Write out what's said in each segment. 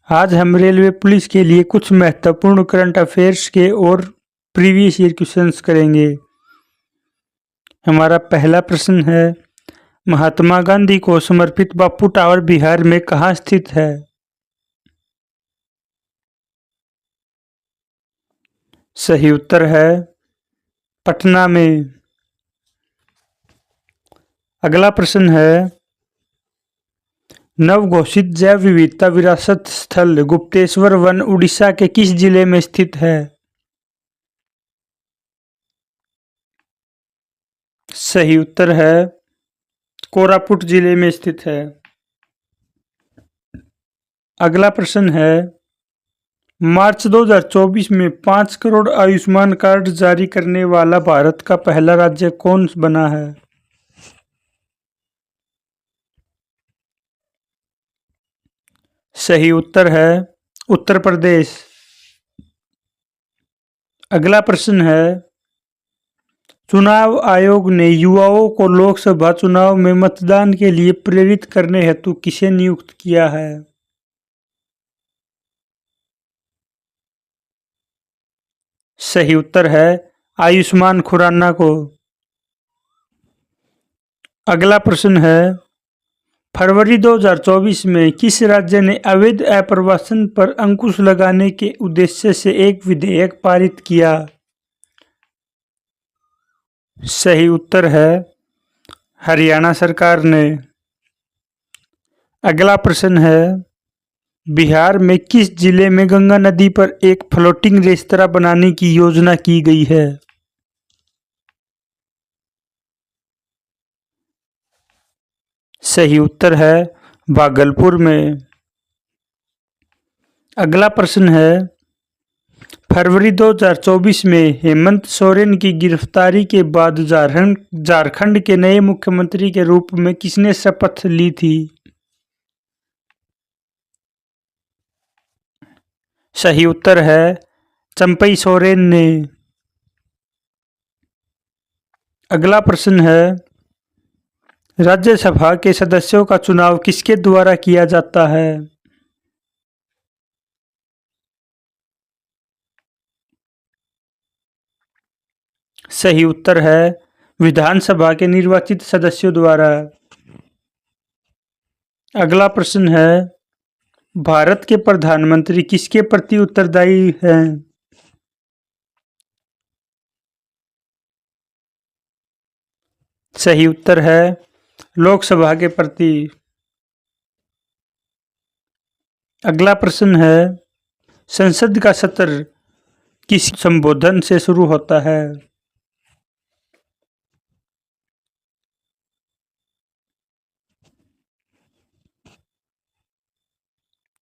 आज हम railway police के लिए कुछ महत्वपूर्ण करंट अफेयर्स के और प्रीवियस ईयर क्वेश्चंस करेंगे। हमारा पहला प्रश्न है, महात्मा गांधी को समर्पित बापू टावर बिहार में कहाँ स्थित है? सही उत्तर है पटना में। अगला प्रश्न है, नवघोषित जैव विविधता विरासत स्थल गुप्तेश्वर वन उड़ीसा के किस जिले में स्थित है? सही उत्तर है कोरापुट जिले में स्थित है। अगला प्रश्न है, मार्च 2024 में 5 करोड़ आयुष्मान कार्ड जारी करने वाला भारत का पहला राज्य कौन बना है? सही उत्तर है उत्तर प्रदेश। अगला प्रश्न है, चुनाव आयोग ने युवाओं को लोकसभा चुनाव में मतदान के लिए प्रेरित करने हेतु किसे नियुक्त किया है? सही उत्तर है आयुष्मान खुराना को। अगला प्रश्न है, फरवरी 2024 में किस राज्य ने अवैध आप्रवासन पर अंकुश लगाने के उद्देश्य से एक विधेयक पारित किया? सही उत्तर है हरियाणा सरकार ने। अगला प्रश्न है, बिहार में किस जिले में गंगा नदी पर एक फ्लोटिंग रेस्तरां बनाने की योजना की गई है? सही उत्तर है भागलपुर में। अगला प्रश्न है, फरवरी 2024 में हेमंत सोरेन की गिरफ्तारी के बाद झारखंड के नए मुख्यमंत्री के रूप में किसने शपथ ली थी? सही उत्तर है चंपई सोरेन ने। अगला प्रश्न है, राज्यसभा के सदस्यों का चुनाव किसके द्वारा किया जाता है? सही उत्तर है विधानसभा के निर्वाचित सदस्यों द्वारा। अगला प्रश्न है, भारत के प्रधानमंत्री किसके प्रति उत्तरदायी हैं? सही उत्तर है लोकसभा के प्रति। अगला प्रश्न है, संसद का सत्र किस संबोधन से शुरू होता है?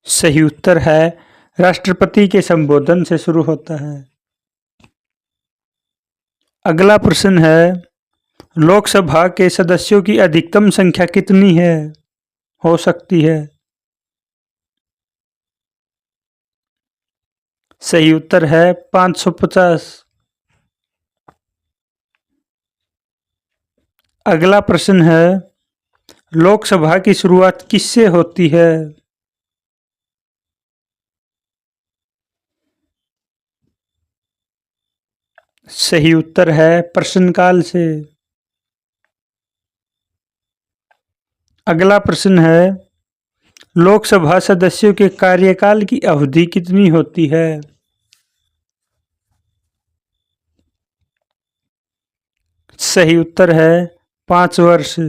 सही उत्तर है राष्ट्रपति के संबोधन से शुरू होता है। अगला प्रश्न है, लोकसभा के सदस्यों की अधिकतम संख्या कितनी हो सकती है? सही उत्तर है 550। अगला प्रश्न है, लोकसभा की शुरुआत किससे होती है? सही उत्तर है प्रश्नकाल से। अगला प्रश्न है, लोकसभा सदस्यों के कार्यकाल की अवधि कितनी होती है? सही उत्तर है 5 वर्ष।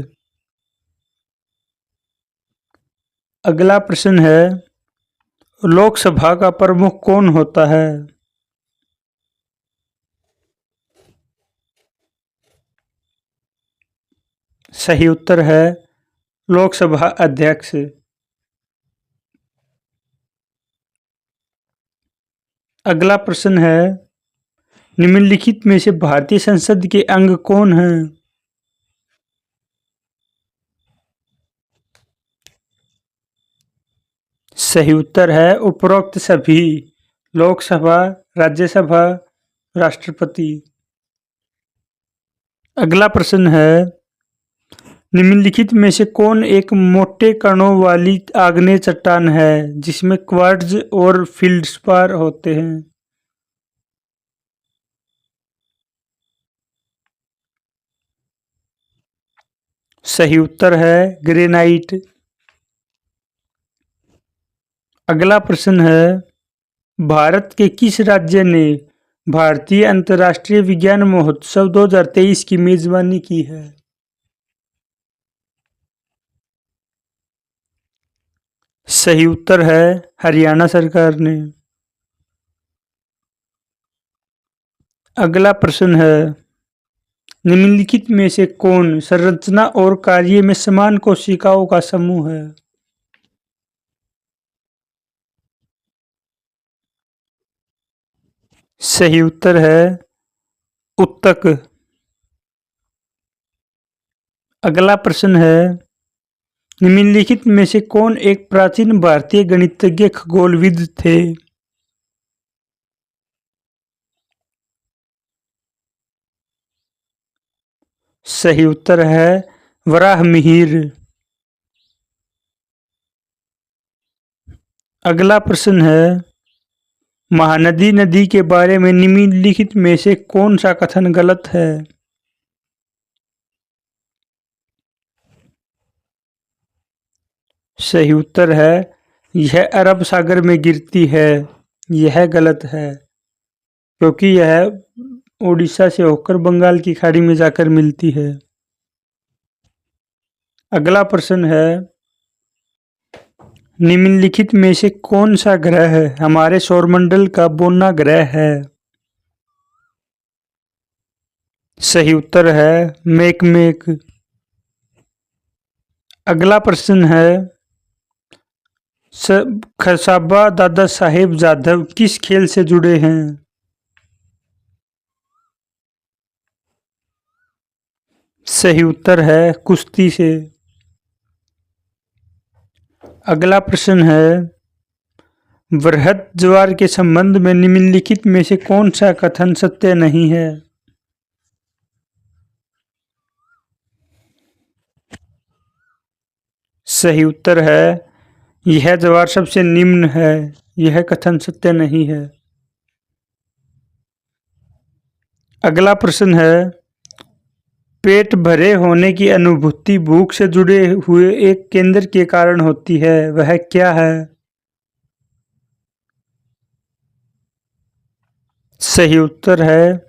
अगला प्रश्न है, लोकसभा का प्रमुख कौन होता है? सही उत्तर है लोकसभा अध्यक्ष। अगला प्रश्न है, निम्नलिखित में से भारतीय संसद के अंग कौन हैं? सही उत्तर है उपरोक्त सभी, लोकसभा, राज्यसभा, राष्ट्रपति। अगला प्रश्न है, निम्नलिखित में से कौन एक मोटे कणों वाली आग्नेय चट्टान है जिसमें क्वार्ट्ज और फील्ड्सपार होते हैं? सही उत्तर है ग्रेनाइट। अगला प्रश्न है, भारत के किस राज्य ने भारतीय अंतर्राष्ट्रीय विज्ञान महोत्सव 2023 की मेजबानी की है? सही उत्तर है हरियाणा सरकार ने। अगला प्रश्न है, निम्नलिखित में से कौन संरचना और कार्य में समान कोशिकाओं का समूह है? सही उत्तर है उत्तक। अगला प्रश्न है, निम्नलिखित में से कौन एक प्राचीन भारतीय गणितज्ञ खगोलविद थे? सही उत्तर है वराहमिहिर। अगला प्रश्न है, महानदी नदी के बारे में निम्नलिखित में से कौन सा कथन गलत है? सही उत्तर है यह अरब सागर में गिरती है। यह गलत है क्योंकि यह उड़ीसा से होकर बंगाल की खाड़ी में जाकर मिलती है। अगला प्रश्न है, निम्नलिखित में से कौन सा ग्रह हमारे सौरमंडल का बौना ग्रह है? सही उत्तर है मेकमेक। अगला प्रश्न है, खसाबा दादा साहेब जाधव किस खेल से जुड़े हैं? सही उत्तर है कुश्ती से। अगला प्रश्न है, वृहत ज्वार के संबंध में निम्नलिखित में से कौन सा कथन सत्य नहीं है? सही उत्तर है यह ज्वार सबसे निम्न है। यह कथन सत्य नहीं है। अगला प्रश्न है, पेट भरे होने की अनुभूति भूख से जुड़े हुए एक केंद्र के कारण होती है, वह क्या है? सही उत्तर है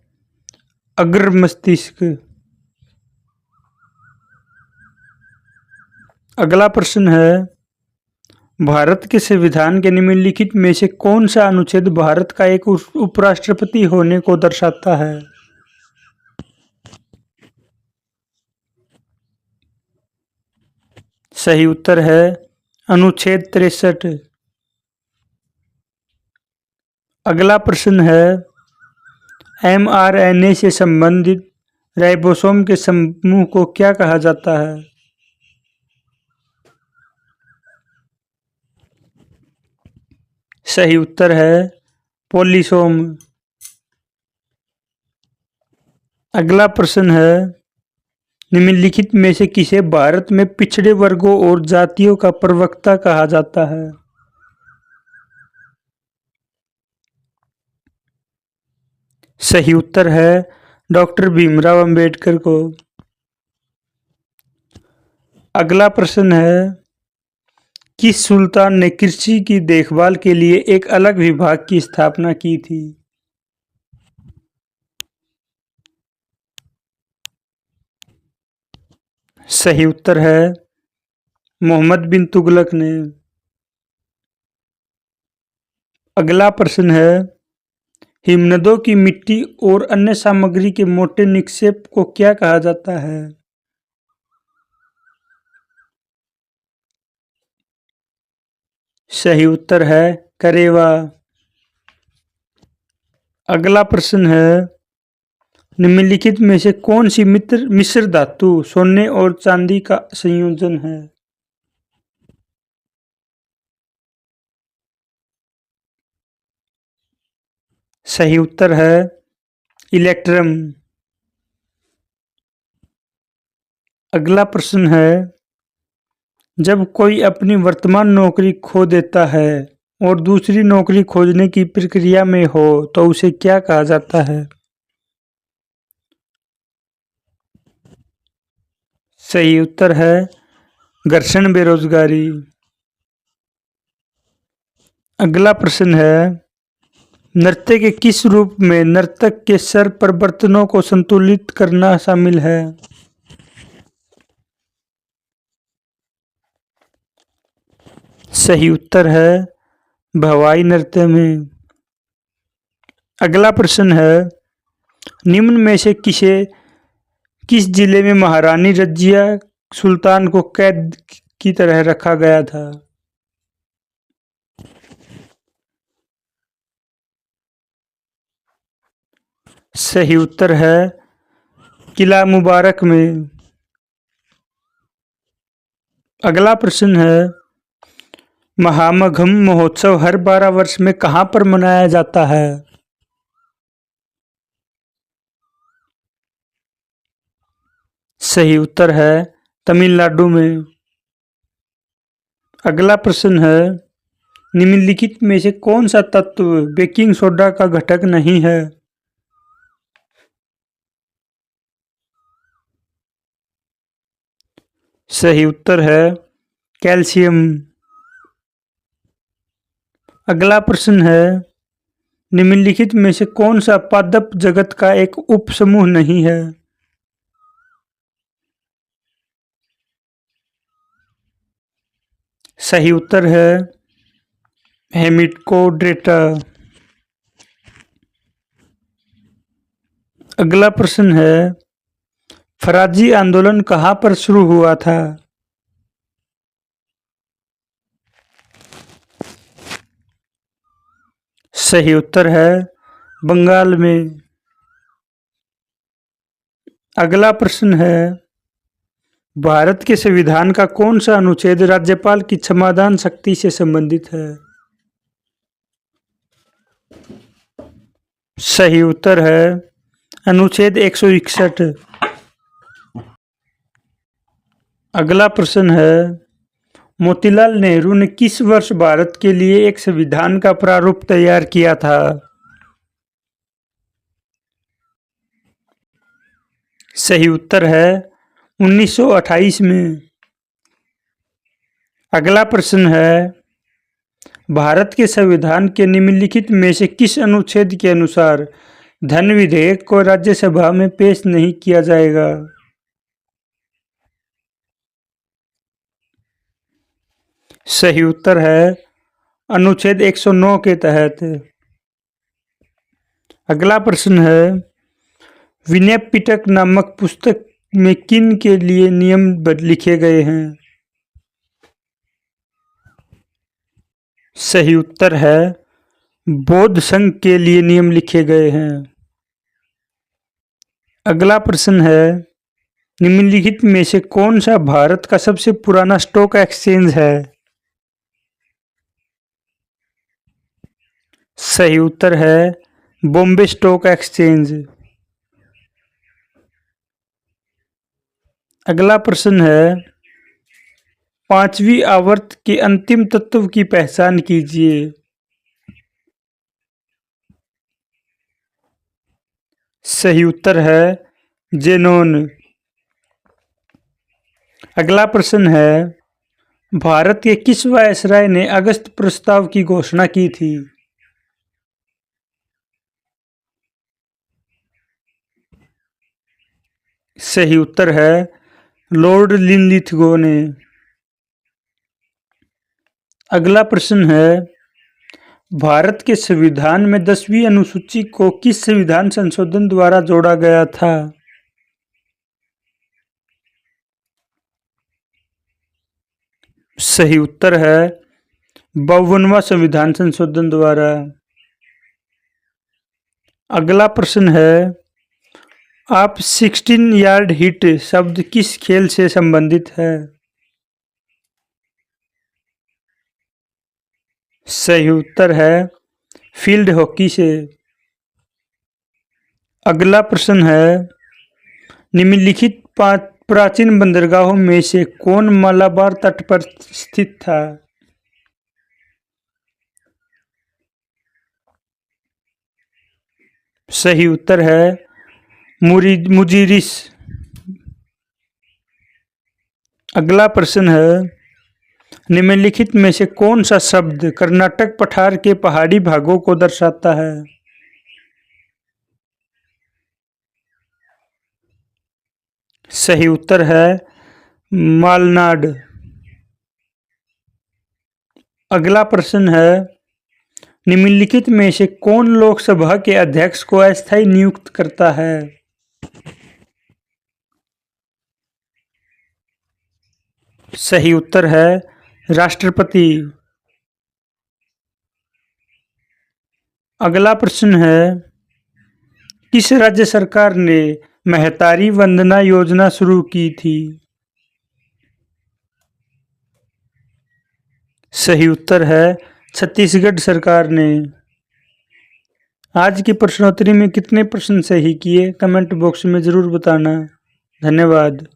अग्र मस्तिष्क। अगला प्रश्न है, भारत के संविधान के निम्नलिखित में से कौन सा अनुच्छेद भारत का एक उपराष्ट्रपति होने को दर्शाता है? सही उत्तर है अनुच्छेद 63। अगला प्रश्न है, mRNA से संबंधित राइबोसोम के समूह को क्या कहा जाता है? सही उत्तर है पॉलीसोम। अगला प्रश्न है, निम्नलिखित में से किसे भारत में पिछड़े वर्गों और जातियों का प्रवक्ता कहा जाता है? सही उत्तर है डॉक्टर भीमराव अंबेडकर को। अगला प्रश्न है, किस सुल्तान ने कृषि की देखभाल के लिए एक अलग विभाग की स्थापना की थी? सही उत्तर है मोहम्मद बिन तुगलक ने। अगला प्रश्न है, हिमनदों की मिट्टी और अन्य सामग्री के मोटे निक्षेप को क्या कहा जाता है? सही उत्तर है करेवा। अगला प्रश्न है, निम्नलिखित में से कौन सी मिश्र धातु सोने और चांदी का संयोजन है? सही उत्तर है इलेक्ट्रम। अगला प्रश्न है, जब कोई अपनी वर्तमान नौकरी खो देता है और दूसरी नौकरी खोजने की प्रक्रिया में हो तो उसे क्या कहा जाता है? सही उत्तर है घर्षण बेरोजगारी। अगला प्रश्न है, नृत्य के किस रूप में नर्तक के सर पर बर्तनों को संतुलित करना शामिल है? सही उत्तर है भवाई नृत्य में। अगला प्रश्न है, निम्न में से किस जिले में महारानी रजिया सुल्तान को कैद की तरह रखा गया था? सही उत्तर है किला मुबारक में। अगला प्रश्न है, महामघम महोत्सव हर 12 वर्ष में कहाँ पर मनाया जाता है? सही उत्तर है तमिलनाडु में। अगला प्रश्न है, निम्नलिखित में से कौन सा तत्व बेकिंग सोडा का घटक नहीं है? सही उत्तर है कैल्शियम। अगला प्रश्न है, निम्नलिखित में से कौन सा पादप जगत का एक उपसमूह नहीं है? सही उत्तर है हेमिटोकोड्रेटा। अगला प्रश्न है, फराजी आंदोलन कहाँ पर शुरू हुआ था? सही उत्तर है बंगाल में। अगला प्रश्न है, भारत के संविधान का कौन सा अनुच्छेद राज्यपाल की क्षमादान शक्ति से संबंधित है? सही उत्तर है अनुच्छेद 161। अगला प्रश्न है, मोतीलाल नेहरू ने किस वर्ष भारत के लिए एक संविधान का प्रारूप तैयार किया था? सही उत्तर है 1928 में। अगला प्रश्न है, भारत के संविधान के निम्नलिखित में से किस अनुच्छेद के अनुसार धन विधेयक को राज्यसभा में पेश नहीं किया जाएगा? सही उत्तर है अनुच्छेद 109 के तहत। अगला प्रश्न है, विनय पिटक नामक पुस्तक में किन के लिए नियम लिखे गए हैं? सही उत्तर है बौद्ध संघ के लिए नियम लिखे गए हैं। अगला प्रश्न है, निम्नलिखित में से कौन सा भारत का सबसे पुराना स्टॉक एक्सचेंज है? सही उत्तर है बॉम्बे स्टॉक एक्सचेंज। अगला प्रश्न है, पांचवी आवर्त के अंतिम तत्व की पहचान कीजिए। सही उत्तर है जेनोन। अगला प्रश्न है, भारत के किस वायसराय ने अगस्त प्रस्ताव की घोषणा की थी? सही उत्तर है लॉर्ड लिनलिथगो ने। अगला प्रश्न है, भारत के संविधान में 10वीं अनुसूची को किस संविधान संशोधन द्वारा जोड़ा गया था? सही उत्तर है 52वां संविधान संशोधन द्वारा। अगला प्रश्न है, आप 16 यार्ड हिट शब्द किस खेल से संबंधित है? सही उत्तर है फील्ड हॉकी से। अगला प्रश्न है, निम्नलिखित 5 प्राचीन बंदरगाहों में से कौन मलाबार तट पर स्थित था? सही उत्तर है मुजीरिस। अगला प्रश्न है, निम्नलिखित में से कौन सा शब्द कर्नाटक पठार के पहाड़ी भागों को दर्शाता है? सही उत्तर है मालनाड। अगला प्रश्न है, निम्नलिखित में से कौन लोकसभा के अध्यक्ष को अस्थायी नियुक्त करता है? सही उत्तर है राष्ट्रपति। अगला प्रश्न है, किस राज्य सरकार ने महतारी वंदना योजना शुरू की थी? सही उत्तर है छत्तीसगढ़ सरकार ने। आज की प्रश्नोत्तरी में कितने प्रश्न सही किए कमेंट बॉक्स में ज़रूर बताना। धन्यवाद।